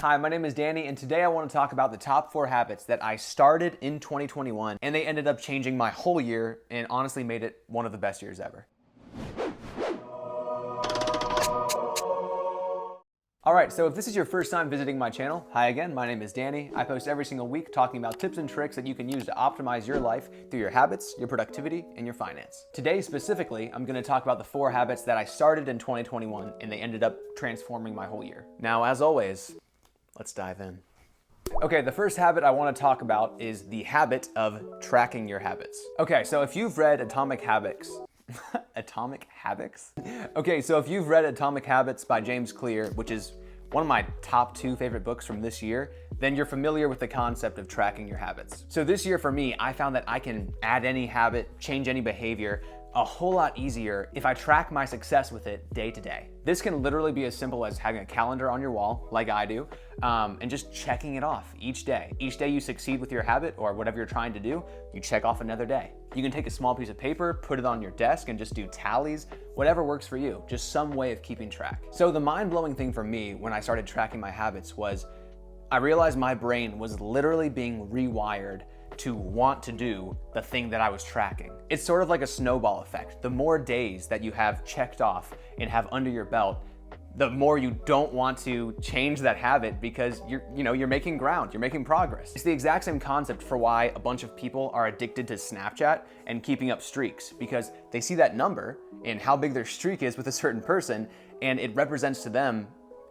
Hi, my name is Danny, and today I want to talk about the top 4 habits that I started in 2021, and they ended up changing my whole year and honestly made it one of the best years ever. Alright, so if this is your first time visiting my channel, hi again, my name is Danny. I post every single week talking about tips and tricks that you can use to optimize your life through your habits, your productivity, and your finance. Today specifically, I'm going to talk about the 4 habits that I started in 2021 and they ended up transforming my whole year. Now, as always, let's dive in. Okay, the first habit I want to talk about is the habit of tracking your habits. Okay, so if you've read Atomic Habits, Atomic Habits? Okay, so if you've read Atomic Habits by James Clear, which is one of my top 2 favorite books from this year, then you're familiar with the concept of tracking your habits. So this year for me, I found that I can add any habit, change any behavior, a whole lot easier if I track my success with it day to day. This can literally be as simple as having a calendar on your wall, like I do, and just checking it off each day. Each day you succeed with your habit or whatever you're trying to do, you check off another day. You can take a small piece of paper, put it on your desk, and just do tallies, whatever works for you, just some way of keeping track. So the mind-blowing thing for me when I started tracking my habits was I realized my brain was literally being rewired to want to do the thing that I was tracking. It's sort of like a snowball effect. The more days that you have checked off and have under your belt, the more you don't want to change that habit because you're making ground, you're making progress. It's the exact same concept for why a bunch of people are addicted to Snapchat and keeping up streaks, because they see that number and how big their streak is with a certain person, and it represents to them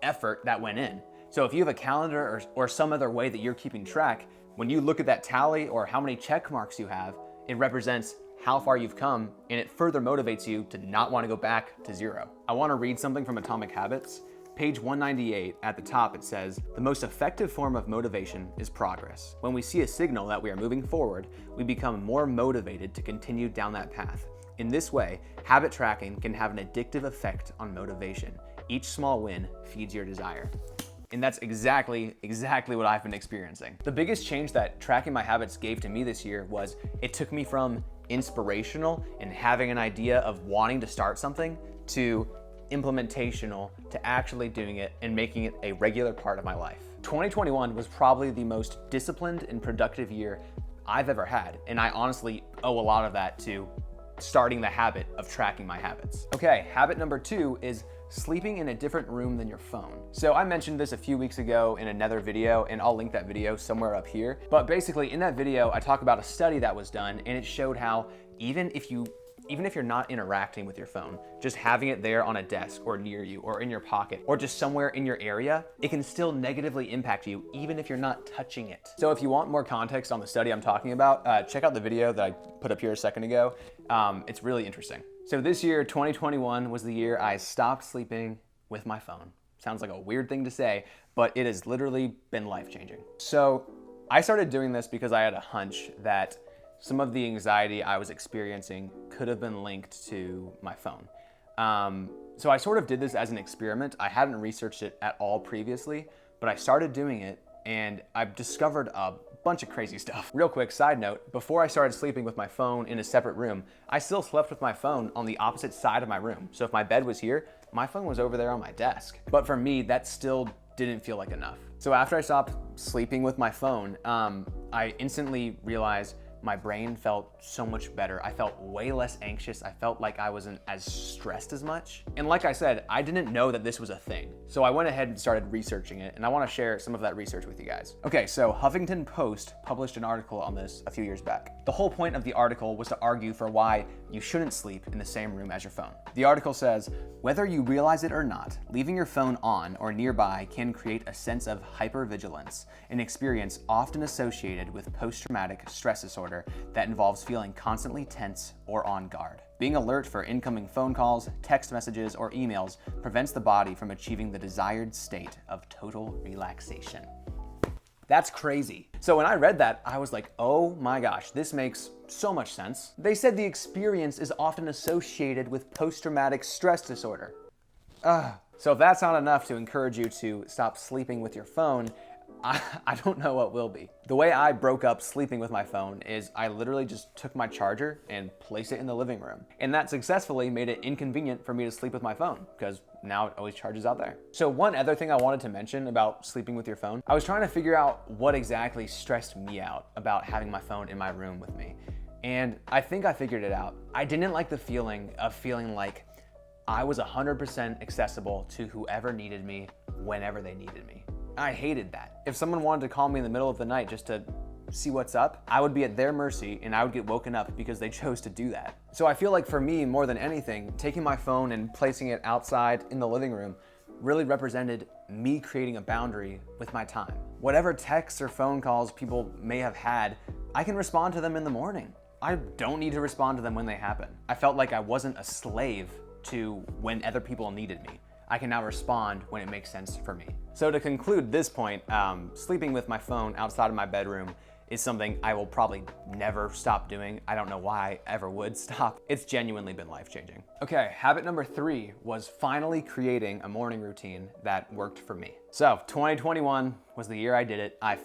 effort that went in. So if you have a calendar or some other way that you're keeping track, when you look at that tally or how many check marks you have, it represents how far you've come, and it further motivates you to not want to go back to 0. I want to read something from Atomic Habits. Page 198, at the top it says, "The most effective form of motivation is progress. When we see a signal that we are moving forward, we become more motivated to continue down that path. In this way, habit tracking can have an addictive effect on motivation. Each small win feeds your desire." And that's exactly what I've been experiencing. The biggest change that tracking my habits gave to me this year was it took me from inspirational and having an idea of wanting to start something to implementational to actually doing it and making it a regular part of my life. 2021 was probably the most disciplined and productive year I've ever had, and I honestly owe a lot of that to starting the habit of tracking my habits. Okay, habit number 2 is sleeping in a different room than your phone. So I mentioned this a few weeks ago in another video, and I'll link that video somewhere up here. But basically in that video, I talk about a study that was done, and it showed how even if you're not interacting with your phone, just having it there on a desk or near you or in your pocket or just somewhere in your area, it can still negatively impact you even if you're not touching it. So if you want more context on the study I'm talking about, check out the video that I put up here a second ago. It's really interesting. So this year, 2021, was the year I stopped sleeping with my phone. Sounds like a weird thing to say, but it has literally been life-changing. So I started doing this because I had a hunch that some of the anxiety I was experiencing could have been linked to my phone. So I sort of did this as an experiment. I hadn't researched it at all previously, but I started doing it and I've discovered a bunch of crazy stuff. Real quick side note, before I started sleeping with my phone in a separate room, I still slept with my phone on the opposite side of my room. So if my bed was here, my phone was over there on my desk. But for me, that still didn't feel like enough. So after I stopped sleeping with my phone, I instantly realized my brain felt so much better. I felt way less anxious. I felt like I wasn't as stressed as much. And like I said, I didn't know that this was a thing. So I went ahead and started researching it, and I wanna share some of that research with you guys. Okay, so Huffington Post published an article on this a few years back. The whole point of the article was to argue for why you shouldn't sleep in the same room as your phone. The article says, "Whether you realize it or not, leaving your phone on or nearby can create a sense of hypervigilance, an experience often associated with post-traumatic stress disorder that involves feeling constantly tense or on guard. Being alert for incoming phone calls, text messages, or emails prevents the body from achieving the desired state of total relaxation." That's crazy. So when I read that, I was like, oh my gosh, this makes so much sense. They said the experience is often associated with post-traumatic stress disorder. So if that's not enough to encourage you to stop sleeping with your phone, I don't know what will be. The way I broke up sleeping with my phone is I literally just took my charger and placed it in the living room. And that successfully made it inconvenient for me to sleep with my phone because now it always charges out there. So one other thing I wanted to mention about sleeping with your phone, I was trying to figure out what exactly stressed me out about having my phone in my room with me. And I think I figured it out. I didn't like the feeling of feeling like I was 100% accessible to whoever needed me whenever they needed me. I hated that. If someone wanted to call me in the middle of the night just to see what's up, I would be at their mercy and I would get woken up because they chose to do that. So I feel like for me, more than anything, taking my phone and placing it outside in the living room really represented me creating a boundary with my time. Whatever texts or phone calls people may have had, I can respond to them in the morning. I don't need to respond to them when they happen. I felt like I wasn't a slave to when other people needed me. I can now respond when it makes sense for me. So to conclude this point, sleeping with my phone outside of my bedroom is something I will probably never stop doing. I don't know why I ever would stop. It's genuinely been life-changing. Okay, habit number 3 was finally creating a morning routine that worked for me. So 2021 was the year I did it. I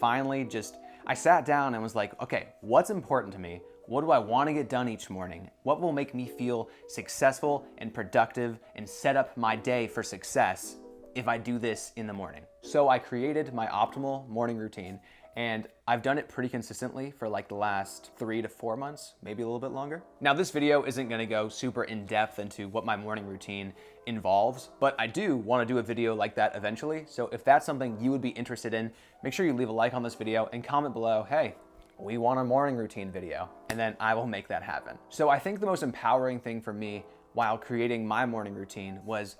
sat down and was like, okay, what's important to me? What do I want to get done each morning? What will make me feel successful and productive and set up my day for success if I do this in the morning? So I created my optimal morning routine, and I've done it pretty consistently for like the last 3 to 4 months, maybe a little bit longer. Now this video isn't going to go super in depth into what my morning routine involves, but I do want to do a video like that eventually. So if that's something you would be interested in, make sure you leave a like on this video and comment below, hey, we want a morning routine video, and then I will make that happen. So I think the most empowering thing for me while creating my morning routine was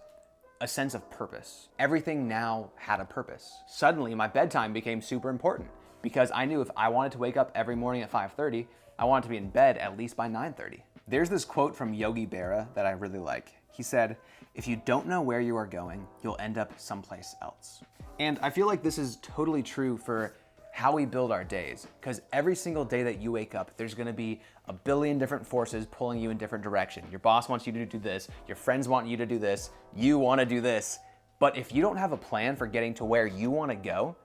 a sense of purpose. Everything now had a purpose. Suddenly my bedtime became super important because I knew if I wanted to wake up every morning at 5:30, I wanted to be in bed at least by 9:30. There's this quote from Yogi Berra that I really like. He said, "If you don't know where you are going, you'll end up someplace else." And I feel like this is totally true for how we build our days, because every single day that you wake up, there's gonna be a billion different forces pulling you in different direction. Your boss wants you to do this, your friends want you to do this, you wanna do this. But if you don't have a plan for getting to where you wanna go,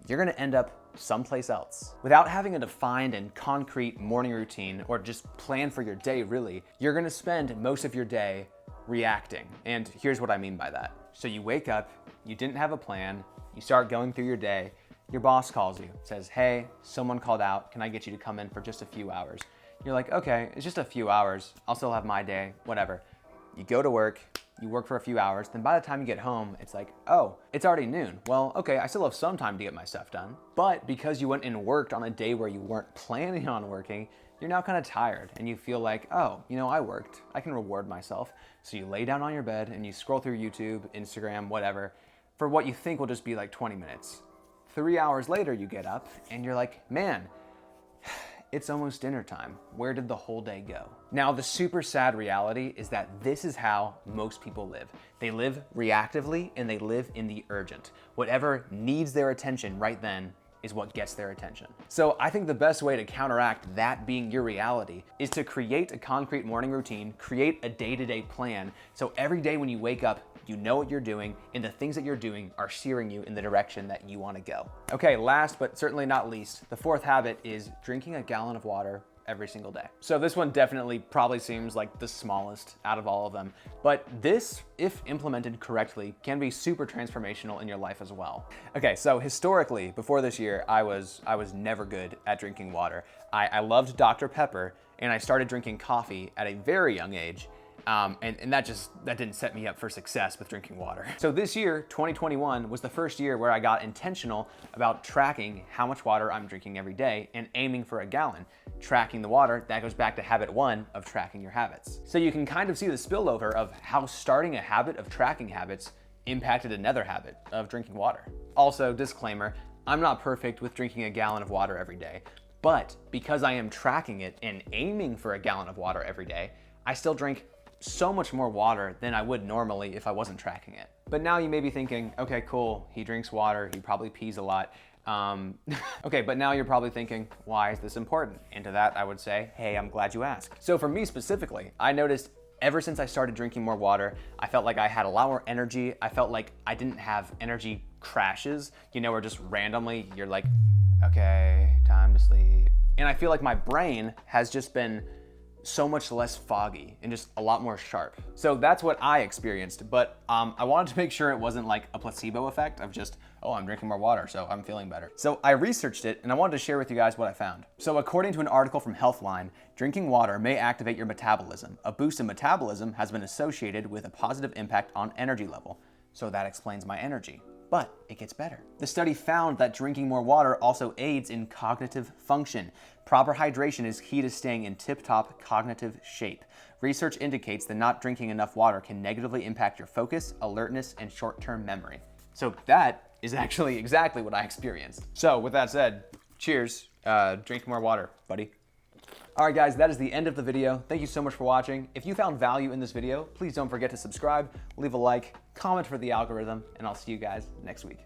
you're gonna end up someplace else. Without having a defined and concrete morning routine or just plan for your day really, you're gonna spend most of your day reacting. And here's what I mean by that. So you wake up, you didn't have a plan, you start going through your day, your boss calls you, says, hey, someone called out, can I get you to come in for just a few hours? You're like, okay, it's just a few hours, I'll still have my day, whatever. You go to work, you work for a few hours, then by the time you get home, it's like, oh, it's already noon. Well, okay, I still have some time to get my stuff done. But because you went and worked on a day where you weren't planning on working, you're now kind of tired and you feel like, oh, I worked, I can reward myself. So you lay down on your bed and you scroll through YouTube, Instagram, whatever, for what you think will just be like 20 minutes. 3 hours later, you get up and you're like, man, it's almost dinner time. Where did the whole day go? Now, the super sad reality is that this is how most people live. They live reactively and they live in the urgent. Whatever needs their attention right then is what gets their attention. So I think the best way to counteract that being your reality is to create a concrete morning routine, create a day-to-day plan. So every day when you wake up, you know what you're doing, and the things that you're doing are steering you in the direction that you want to go. Okay, last but certainly not least, the 4th habit is drinking a gallon of water every single day. So this one definitely probably seems like the smallest out of all of them, but this, if implemented correctly, can be super transformational in your life as well. Okay, so historically, before this year, I was never good at drinking water. I loved Dr. Pepper, and I started drinking coffee at a very young age. And that didn't set me up for success with drinking water. So this year, 2021, was the first year where I got intentional about tracking how much water I'm drinking every day and aiming for a gallon. Tracking the water, that goes back to habit 1 of tracking your habits. So you can kind of see the spillover of how starting a habit of tracking habits impacted another habit of drinking water. Also, disclaimer, I'm not perfect with drinking a gallon of water every day, but because I am tracking it and aiming for a gallon of water every day, I still drink so much more water than I would normally if I wasn't tracking it. But now you may be thinking, okay, cool, he drinks water, he probably pees a lot. Okay, but now you're probably thinking, why is this important? And to that I would say, hey, I'm glad you asked. So for me specifically, I noticed ever since I started drinking more water, I felt like I had a lot more energy. I felt like I didn't have energy crashes, you know, or just randomly you're like, okay, time to sleep. And I feel like my brain has just been so much less foggy and just a lot more sharp. So that's what I experienced, but I wanted to make sure it wasn't like a placebo effect of just, oh, I'm drinking more water, so I'm feeling better. So I researched it and I wanted to share with you guys what I found. So according to an article from Healthline, drinking water may activate your metabolism. A boost in metabolism has been associated with a positive impact on energy level. So that explains my energy. But it gets better. The study found that drinking more water also aids in cognitive function. Proper hydration is key to staying in tip-top cognitive shape. Research indicates that not drinking enough water can negatively impact your focus, alertness, and short-term memory. So that is actually exactly what I experienced. So with that said, cheers, drink more water, buddy. All right, guys, that is the end of the video. Thank you so much for watching. If you found value in this video, please don't forget to subscribe, leave a like, comment for the algorithm, and I'll see you guys next week.